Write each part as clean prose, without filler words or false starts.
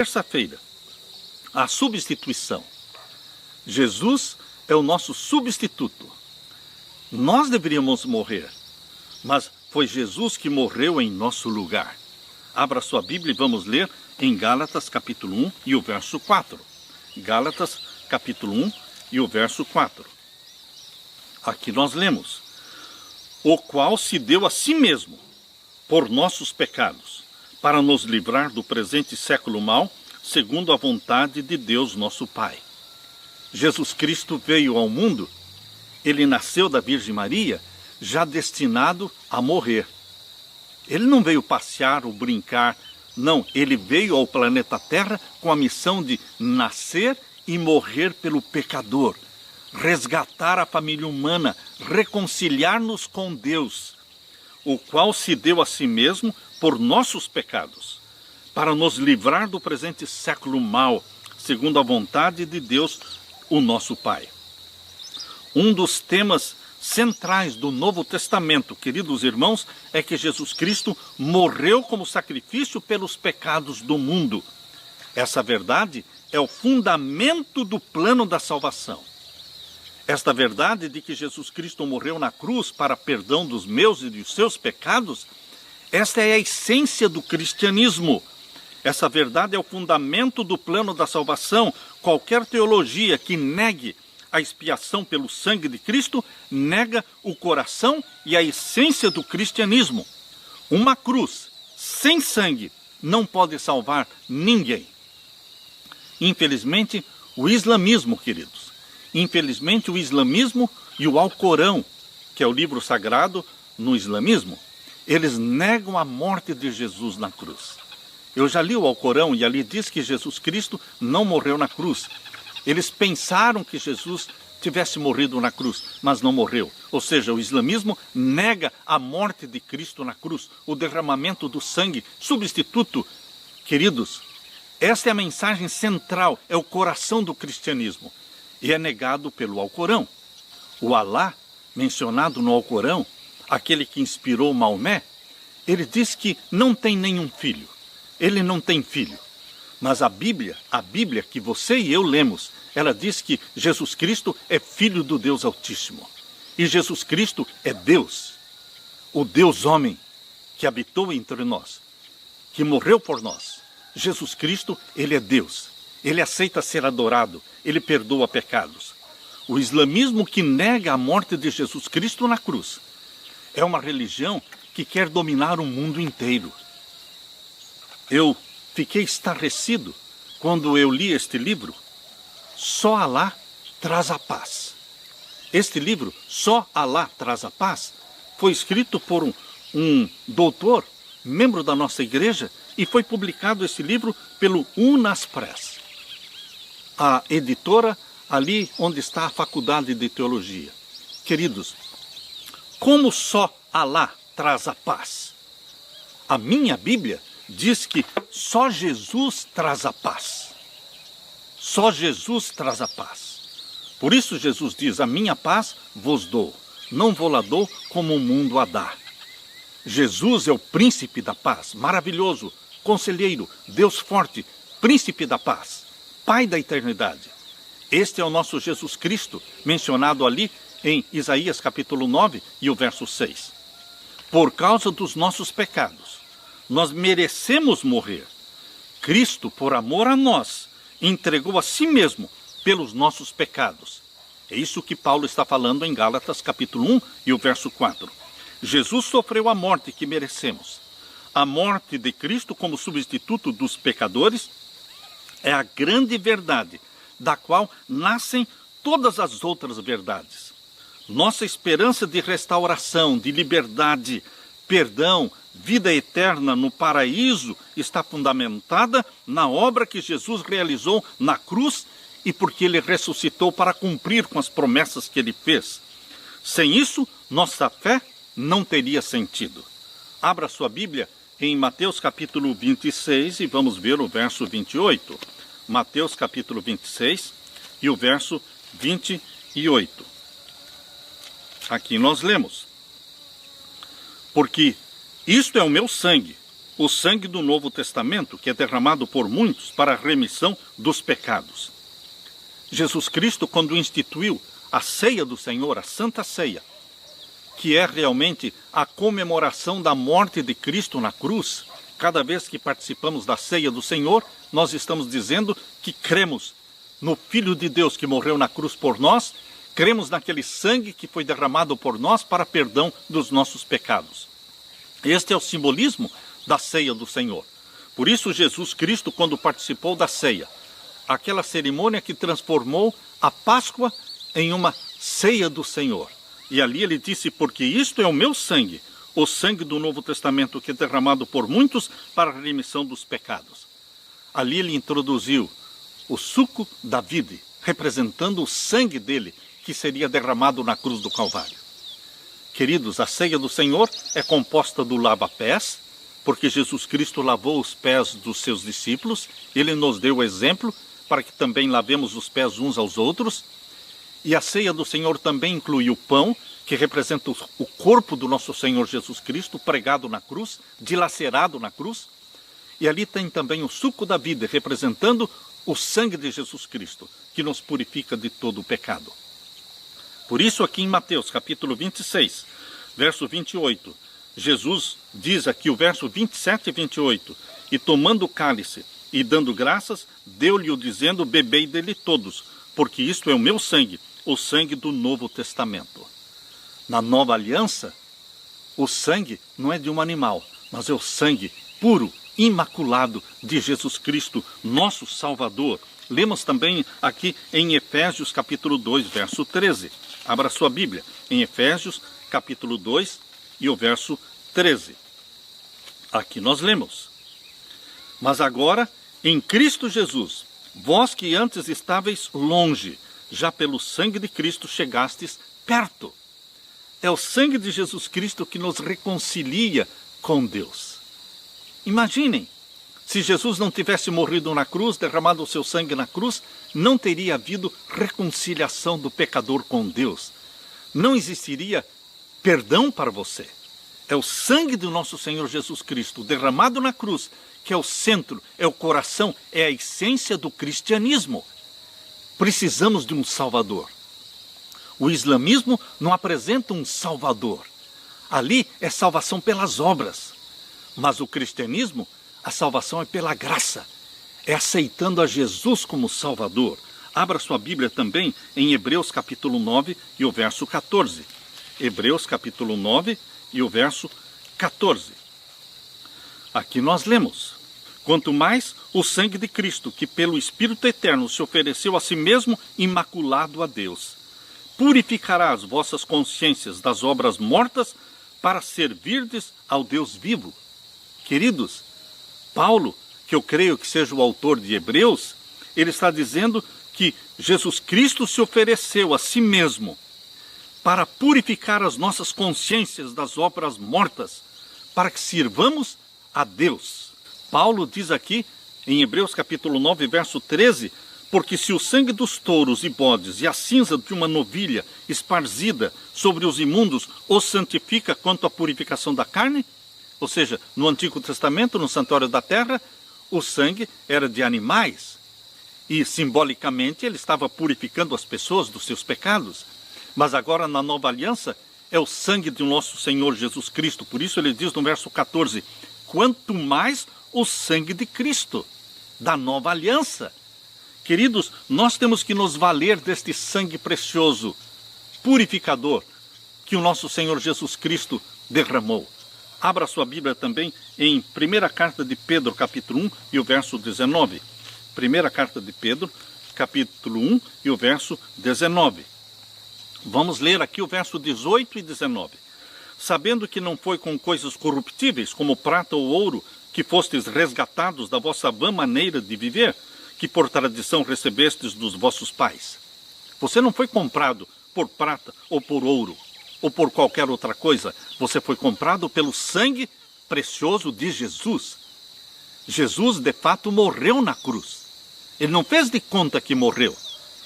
Terça-feira, a substituição. Jesus é o nosso substituto. Nós deveríamos morrer, mas foi Jesus que morreu em nosso lugar. Abra sua Bíblia e vamos ler em Gálatas capítulo 1 e o verso 4. Gálatas capítulo 1 e o verso 4. Aqui nós lemos: o qual se deu a si mesmo por nossos pecados, para nos livrar do presente século mau, segundo a vontade de Deus nosso Pai. Jesus Cristo veio ao mundo, ele nasceu da Virgem Maria, já destinado a morrer. Ele não veio passear ou brincar, não, ele veio ao planeta Terra com a missão de nascer e morrer pelo pecador, resgatar a família humana, reconciliar-nos com Deus, o qual se deu a si mesmo por nossos pecados, para nos livrar do presente século mau, segundo a vontade de Deus, o nosso Pai. Um dos temas centrais do Novo Testamento, queridos irmãos, é que Jesus Cristo morreu como sacrifício pelos pecados do mundo. Essa verdade é o fundamento do plano da salvação. Esta verdade de que Jesus Cristo morreu na cruz para perdão dos meus e dos seus pecados, esta é a essência do cristianismo. Essa verdade é o fundamento do plano da salvação. Qualquer teologia que negue a expiação pelo sangue de Cristo, nega o coração e a essência do cristianismo. Uma cruz sem sangue não pode salvar ninguém. Infelizmente, o islamismo, queridos, infelizmente o islamismo e o Alcorão, que é o livro sagrado no islamismo, eles negam a morte de Jesus na cruz. Eu já li o Alcorão e ali diz que Jesus Cristo não morreu na cruz. Eles pensaram que Jesus tivesse morrido na cruz, mas não morreu. Ou seja, o islamismo nega a morte de Cristo na cruz, o derramamento do sangue, substituto. Queridos, esta é a mensagem central, é o coração do cristianismo. E é negado pelo Alcorão. O Alá, mencionado no Alcorão, aquele que inspirou Maomé, ele diz que não tem nenhum filho. Ele não tem filho. Mas a Bíblia que você e eu lemos, ela diz que Jesus Cristo é filho do Deus Altíssimo. E Jesus Cristo é Deus, o Deus homem que habitou entre nós, que morreu por nós. Jesus Cristo, ele é Deus. Ele aceita ser adorado, ele perdoa pecados. O islamismo que nega a morte de Jesus Cristo na cruz é uma religião que quer dominar o mundo inteiro. Eu fiquei estarrecido quando eu li este livro, Só Alá Traz a Paz. Este livro, Só Alá Traz a Paz, foi escrito por um doutor, membro da nossa igreja, e foi publicado esse livro pelo Unas Press, a editora ali onde está a Faculdade de Teologia. Queridos, como só Alá traz a paz? A minha Bíblia diz que só Jesus traz a paz. Só Jesus traz a paz. Por isso Jesus diz: a minha paz vos dou, não vou-la dou como o mundo a dá. Jesus é o príncipe da paz, maravilhoso, conselheiro, Deus forte, príncipe da paz, Pai da eternidade. Este é o nosso Jesus Cristo, mencionado ali em Isaías capítulo 9 e o verso 6. Por causa dos nossos pecados, nós merecemos morrer. Cristo, por amor a nós, entregou a si mesmo pelos nossos pecados. É isso que Paulo está falando em Gálatas capítulo 1 e o verso 4. Jesus sofreu a morte que merecemos. A morte de Cristo como substituto dos pecadores é a grande verdade, da qual nascem todas as outras verdades. Nossa esperança de restauração, de liberdade, perdão, vida eterna no paraíso está fundamentada na obra que Jesus realizou na cruz e porque ele ressuscitou para cumprir com as promessas que ele fez. Sem isso, nossa fé não teria sentido. Abra sua Bíblia em Mateus capítulo 26 e vamos ver o verso 28. Mateus capítulo 26 e o verso 28. Aqui nós lemos: porque isto é o meu sangue, o sangue do Novo Testamento, que é derramado por muitos para a remissão dos pecados. Jesus Cristo, quando instituiu a ceia do Senhor, a Santa Ceia, que é realmente a comemoração da morte de Cristo na cruz, cada vez que participamos da ceia do Senhor, nós estamos dizendo que cremos no Filho de Deus que morreu na cruz por nós, cremos naquele sangue que foi derramado por nós para perdão dos nossos pecados. Este é o simbolismo da ceia do Senhor. Por isso Jesus Cristo, quando participou da ceia, aquela cerimônia que transformou a Páscoa em uma ceia do Senhor. E ali ele disse, porque isto é o meu sangue, o sangue do Novo Testamento que é derramado por muitos para a remissão dos pecados. Ali ele introduziu o suco da vide, representando o sangue dele, que seria derramado na cruz do Calvário. Queridos, a ceia do Senhor é composta do lava-pés, porque Jesus Cristo lavou os pés dos seus discípulos, ele nos deu o exemplo para que também lavemos os pés uns aos outros. E a ceia do Senhor também inclui o pão, que representa o corpo do nosso Senhor Jesus Cristo, pregado na cruz, dilacerado na cruz. E ali tem também o suco da vida, representando o sangue de Jesus Cristo, que nos purifica de todo o pecado. Por isso aqui em Mateus capítulo 26, verso 28, Jesus diz aqui o verso 27 e 28, e tomando o cálice e dando graças, deu-lhe-o dizendo, bebei dele todos, porque isto é o meu sangue, o sangue do Novo Testamento. Na nova aliança, o sangue não é de um animal, mas é o sangue puro, imaculado de Jesus Cristo, nosso Salvador. Lemos também aqui em Efésios capítulo 2, verso 13. Abra sua Bíblia, em Efésios capítulo 2 e o verso 13. Aqui nós lemos: mas agora, em Cristo Jesus, vós que antes estáveis longe, já pelo sangue de Cristo chegastes perto. É o sangue de Jesus Cristo que nos reconcilia com Deus. Imaginem, se Jesus não tivesse morrido na cruz, derramado o seu sangue na cruz, não teria havido reconciliação do pecador com Deus. Não existiria perdão para você. É o sangue do nosso Senhor Jesus Cristo, derramado na cruz, que é o centro, é o coração, é a essência do cristianismo. Precisamos de um Salvador. O islamismo não apresenta um Salvador. Ali é salvação pelas obras. Mas o cristianismo, a salvação é pela graça. É aceitando a Jesus como Salvador. Abra sua Bíblia também em Hebreus capítulo 9 e o verso 14. Hebreus capítulo 9 e o verso 14. Aqui nós lemos: quanto mais o sangue de Cristo, que pelo Espírito Eterno se ofereceu a si mesmo imaculado a Deus, purificará as vossas consciências das obras mortas para servirdes ao Deus vivo. Queridos, Paulo, que eu creio que seja o autor de Hebreus, ele está dizendo que Jesus Cristo se ofereceu a si mesmo para purificar as nossas consciências das obras mortas, para que sirvamos a Deus. Paulo diz aqui, em Hebreus capítulo 9, verso 13, porque se o sangue dos touros e bodes e a cinza de uma novilha esparzida sobre os imundos os santifica quanto à purificação da carne, ou seja, no Antigo Testamento, no Santuário da Terra, o sangue era de animais e simbolicamente ele estava purificando as pessoas dos seus pecados. Mas agora na nova aliança é o sangue do nosso Senhor Jesus Cristo. Por isso ele diz no verso 14, quanto mais o sangue de Cristo, da nova aliança. Queridos, nós temos que nos valer deste sangue precioso, purificador, que o nosso Senhor Jesus Cristo derramou. Abra sua Bíblia também em 1ª carta de Pedro, capítulo 1 e o verso 19. 1ª carta de Pedro, capítulo 1 e o verso 19. Vamos ler aqui o verso 18 e 19. Sabendo que não foi com coisas corruptíveis, como prata ou ouro, que fostes resgatados da vossa vã maneira de viver, que por tradição recebestes dos vossos pais. Você não foi comprado por prata ou por ouro, ou por qualquer outra coisa. Você foi comprado pelo sangue precioso de Jesus. Jesus, de fato, morreu na cruz. Ele não fez de conta que morreu.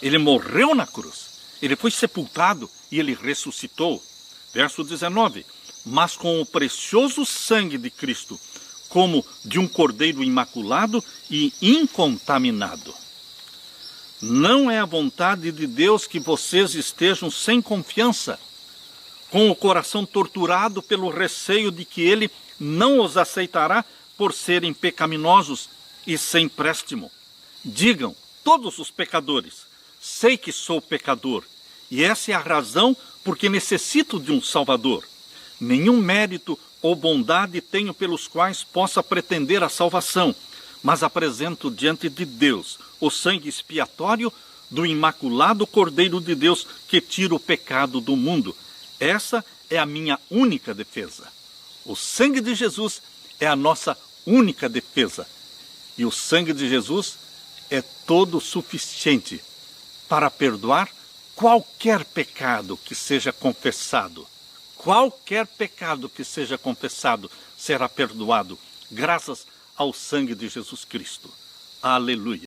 Ele morreu na cruz. Ele foi sepultado e ele ressuscitou. Verso 19. Mas com o precioso sangue de Cristo, como de um cordeiro imaculado e incontaminado. Não é a vontade de Deus que vocês estejam sem confiança, com o coração torturado pelo receio de que Ele não os aceitará por serem pecaminosos e sem préstimo. Digam, todos os pecadores, sei que sou pecador, e essa é a razão porque necessito de um Salvador. Nenhum mérito ou bondade tenho pelos quais possa pretender a salvação, mas apresento diante de Deus o sangue expiatório do imaculado Cordeiro de Deus que tira o pecado do mundo. Essa é a minha única defesa. O sangue de Jesus é a nossa única defesa. E o sangue de Jesus é todo suficiente para perdoar qualquer pecado que seja confessado. Qualquer pecado que seja confessado será perdoado, graças ao sangue de Jesus Cristo. Aleluia.